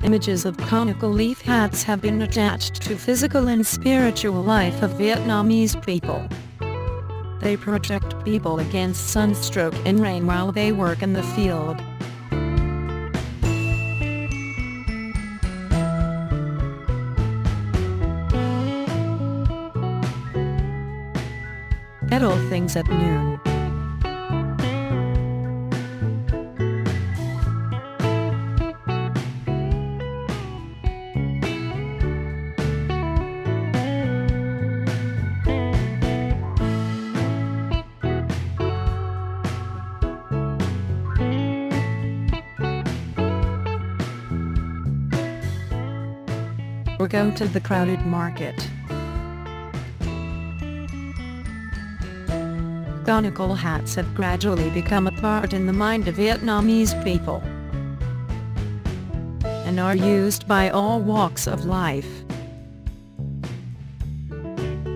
images of conical leaf hats have been attached to physical and spiritual life of Vietnamese people. They protect people against sunstroke and rain while they work in the field. All things at noon. Or go to the crowded market. Conical hats have gradually become a part in the mind of Vietnamese people and are used by all walks of life.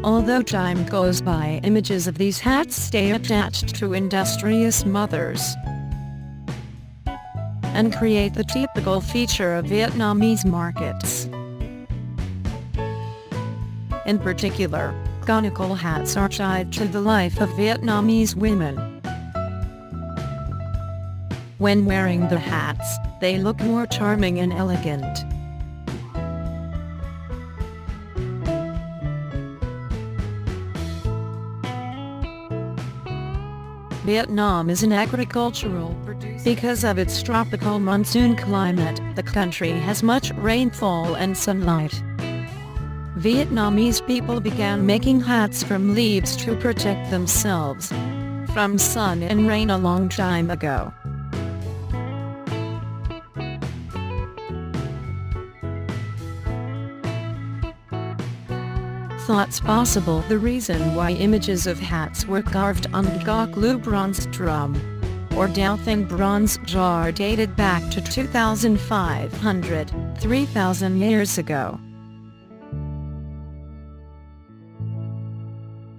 Although time goes by, images of these hats stay attached to industrious mothers and create the typical feature of Vietnamese markets. In particular, conical hats are tied to the life of Vietnamese women. When wearing the hats, they look more charming and elegant. Vietnam is an agricultural producer. Because of its tropical monsoon climate, the country has much rainfall and sunlight. Vietnamese people began making hats from leaves to protect themselves from sun and rain a long time ago. Thoughts possible. The reason why images of hats were carved on Ngoc Lu bronze drum or Dao Thing bronze jar dated back to 2,500–3,000 years ago.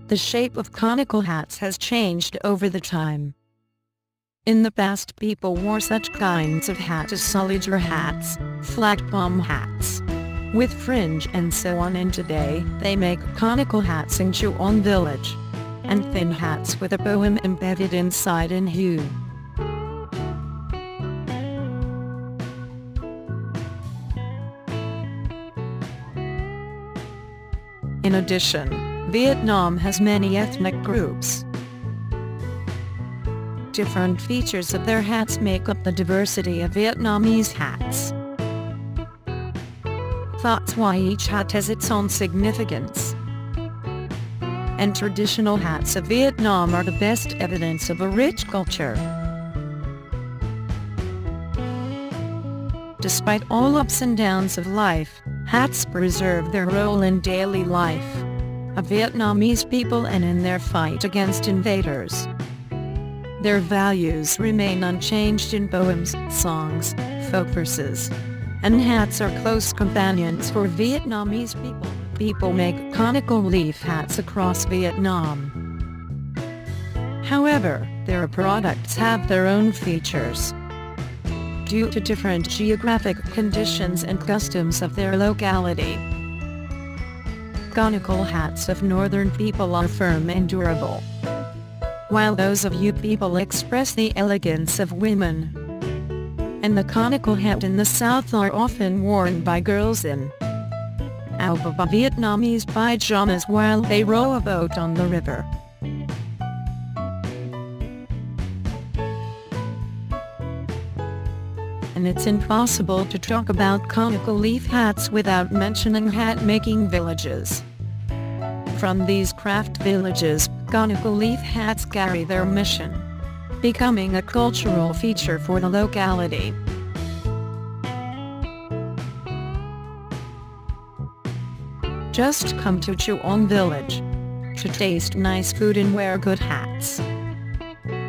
The shape of conical hats has changed over the time. In the past, people wore such kinds of hats as soldier hats, flat bomb hats, with fringe and so on, and today they make conical hats in Chuon village, and thin hats with a poem embedded inside in hue. In addition, Vietnam has many ethnic groups. Different features of their hats make up the diversity of Vietnamese hats. Thoughts why each hat has its own significance. And traditional hats of Vietnam are the best evidence of a rich culture. Despite all ups and downs of life, hats preserve their role in daily life of Vietnamese people and in their fight against invaders. Their values remain unchanged in poems, songs, folk verses, and hats are close companions for Vietnamese people. People make conical leaf hats across Vietnam. However, their products have their own features. Due to different geographic conditions and customs of their locality, conical hats of northern people are firm and durable, while those of you people express the elegance of women. And the conical hat in the south are often worn by girls in Ao Ba Vietnamese pajamas while they row a boat on the river. And it's impossible to talk about conical leaf hats without mentioning hat-making villages. From these craft villages, conical leaf hats carry their mission, becoming a cultural feature for the locality. Just come to Chuon village to taste nice food and wear good hats.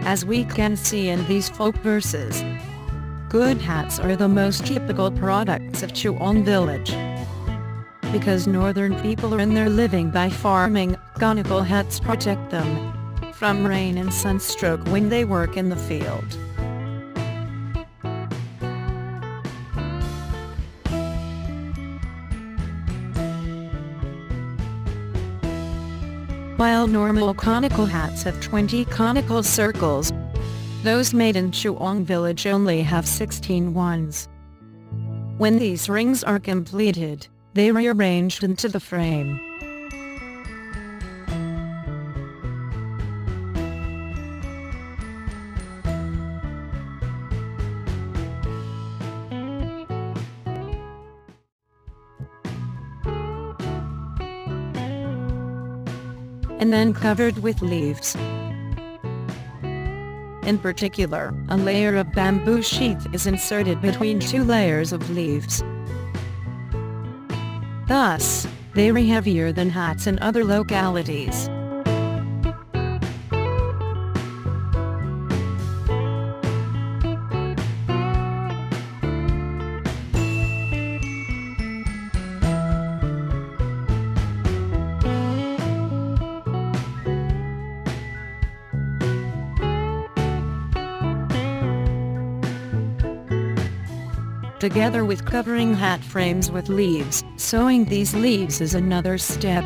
As we can see in these folk verses, good hats are the most typical products of Chuon village. Because northern people earn their living by farming, conical hats protect them from rain and sunstroke when they work in the field. While normal conical hats have 20 conical circles, those made in Chuang Village only have 16 ones. When these rings are completed, they are rearranged into the frame. And then covered with leaves. In particular, a layer of bamboo sheath is inserted between 2 layers of leaves. Thus, they are heavier than hats in other localities. Together with covering hat frames with leaves, sewing these leaves is another step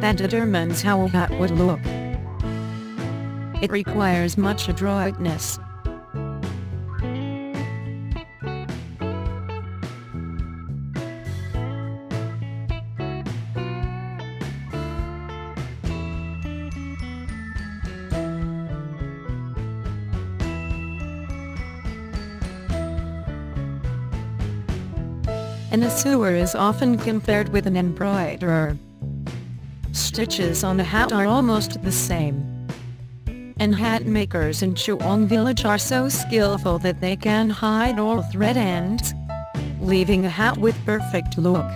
that determines how a hat would look. It requires much adroitness. A sewer is often compared with an embroiderer. Stitches on a hat are almost the same. And hat makers in Chuang Village are so skillful that they can hide all thread ends, leaving a hat with perfect look.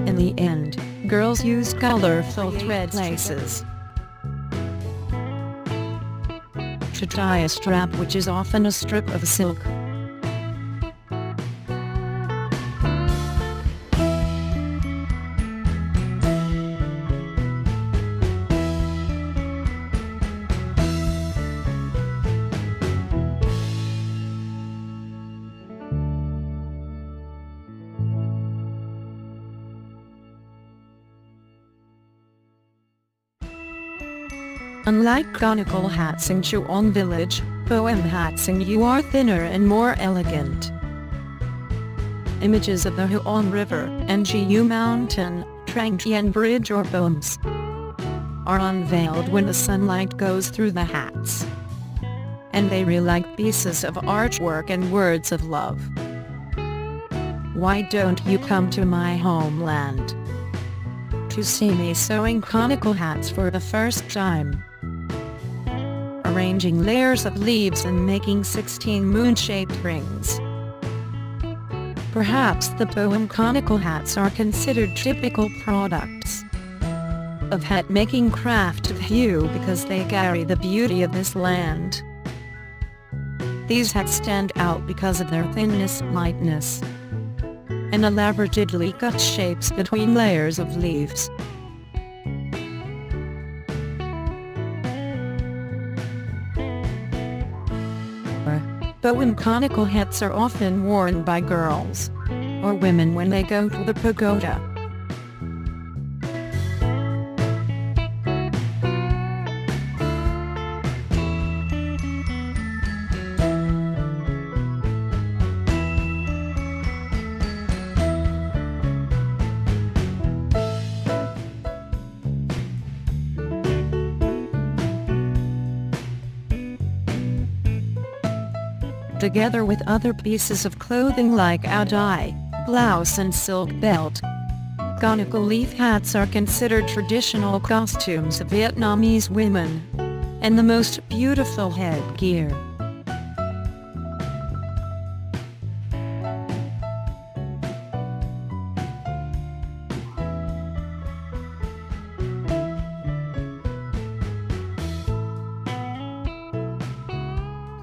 In the end, girls use colorful thread laces to tie a strap, which is often a strip of silk. Unlike conical hats in Chuang Village, poem hats in Yu are thinner and more elegant. Images of the Huang River, Ngu Mountain, Trang Tien Bridge or poems are unveiled when the sunlight goes through the hats. And they read like pieces of artwork and words of love. Why don't you come to my homeland to see me sewing conical hats for the first time? Arranging layers of leaves and making 16 moon-shaped rings. Perhaps the poem conical hats are considered typical products of hat-making craft of Yu because they carry the beauty of this land. These hats stand out because of their thinness, lightness, and elaborately cut shapes between layers of leaves. Poem conical hats are often worn by girls or women when they go to the pagoda. Together with other pieces of clothing like áo dai, blouse and silk belt. Conical leaf hats are considered traditional costumes of Vietnamese women, and the most beautiful headgear.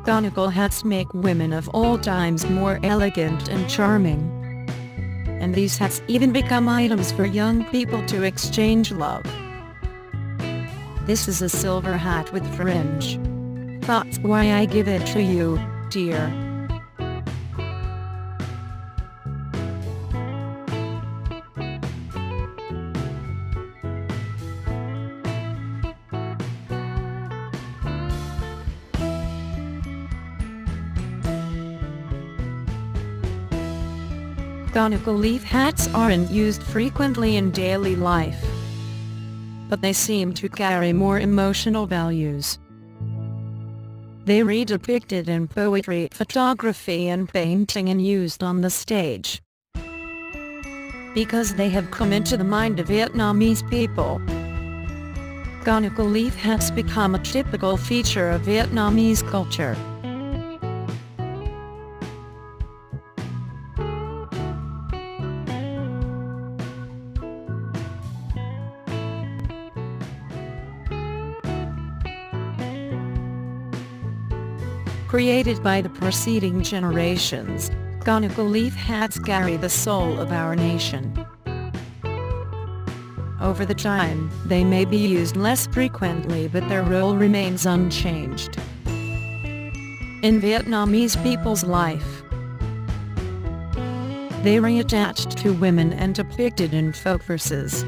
Conical hats make women of all times more elegant and charming. And these hats even become items for young people to exchange love. This is a silver hat with fringe. That's why I give it to you, dear. Conical leaf hats aren't used frequently in daily life, but they seem to carry more emotional values. They are depicted in poetry, photography and painting and used on the stage. Because they have come into the mind of Vietnamese people, conical leaf hats become a typical feature of Vietnamese culture. Created by the preceding generations, conical leaf hats carry the soul of our nation. Over the time, they may be used less frequently, but their role remains unchanged in Vietnamese people's life. They are attached to women and depicted in folk verses.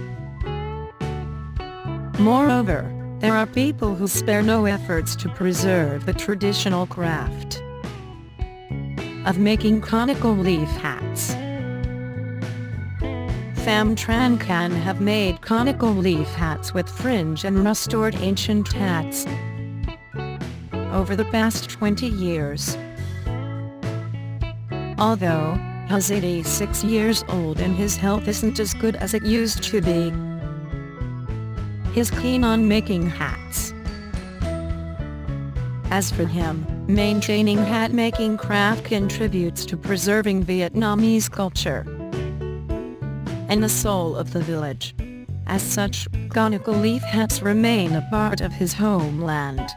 Moreover, there are people who spare no efforts to preserve the traditional craft of making conical leaf hats. Pham Tran Can have made conical leaf hats with fringe and restored ancient hats over the past 20 years. Although he's 86 years old and his health isn't as good as it used to be, he's keen on making hats. As for him, maintaining hat-making craft contributes to preserving Vietnamese culture and the soul of the village. As such, conical leaf hats remain a part of his homeland.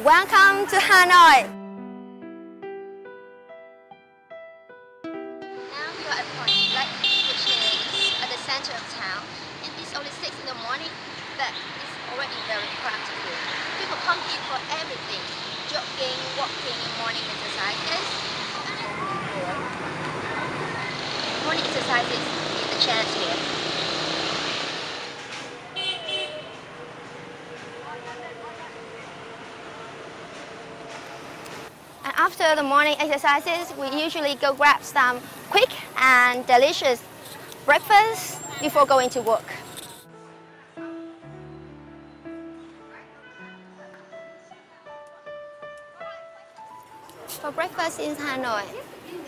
Welcome to Hanoi! Now you are at Point Lek, which is at the center of town. And it's only 6 in the morning, but it's already very crowded here. People come here for everything. Jogging, walking, morning exercises. Morning exercises in the chairs here. After the morning exercises, we usually go grab some quick and delicious breakfast before going to work. For breakfast in Hanoi,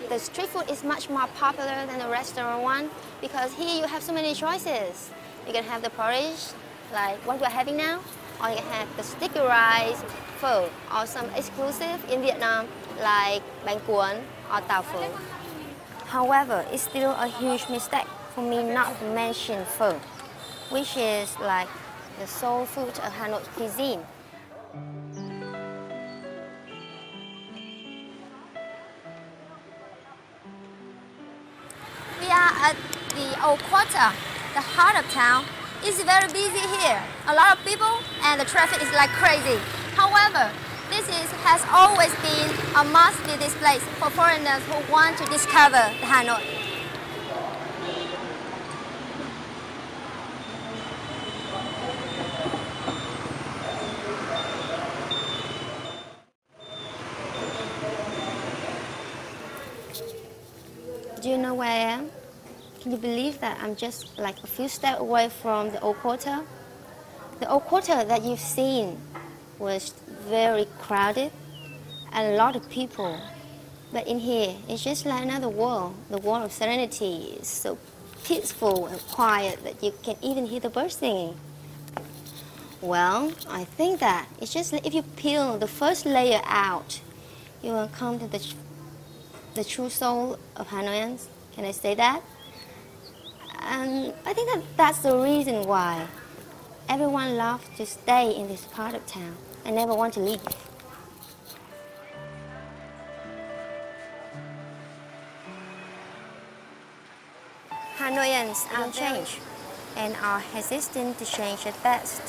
the street food is much more popular than the restaurant one because here you have so many choices. You can have the porridge, like what we're having now, or you can have the sticky rice, pho, or some exclusive in Vietnam like bánh cuốn or tàu pho. However, it's still a huge mistake for me not to mention pho, which is like the soul food of Hanoi cuisine. We are at the old quarter, the heart of town, It's very busy here. A lot of people and the traffic is like crazy. However, has always been a must-visit place for foreigners who want to discover Hanoi. Do you know where I am? Can you believe that I'm just like a few steps away from the old quarter? The old quarter that you've seen was very crowded and a lot of people. But in here, it's just like another world. The world of serenity is so peaceful and quiet that you can even hear the birds singing. Well, I think that it's just like if you peel the first layer out, you will come to the true soul of Hanoians. Can I say that? And I think that that's the reason why everyone loves to stay in this part of town and never want to leave. Hanoians are change and are hesitant to change at best.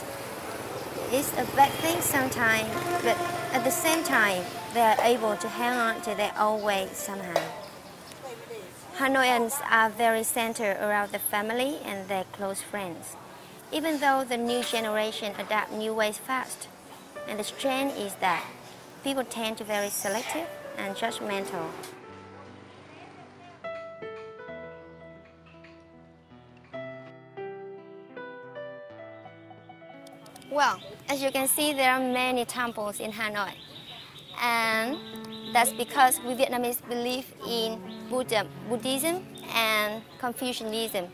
It's a bad thing sometimes, but at the same time, they are able to hang on to their old ways somehow. Hanoians are very centered around the family and their close friends, even though the new generation adapt new ways fast. And the trend is that people tend to be very selective and judgmental. Well, as you can see, there are many temples in Hanoi. And that's because we Vietnamese believe in Buddhism and Confucianism.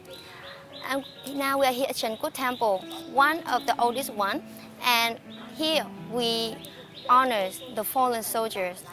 And now we are here at Trần Quốc Temple, one of the oldest one. And here we honor the fallen soldiers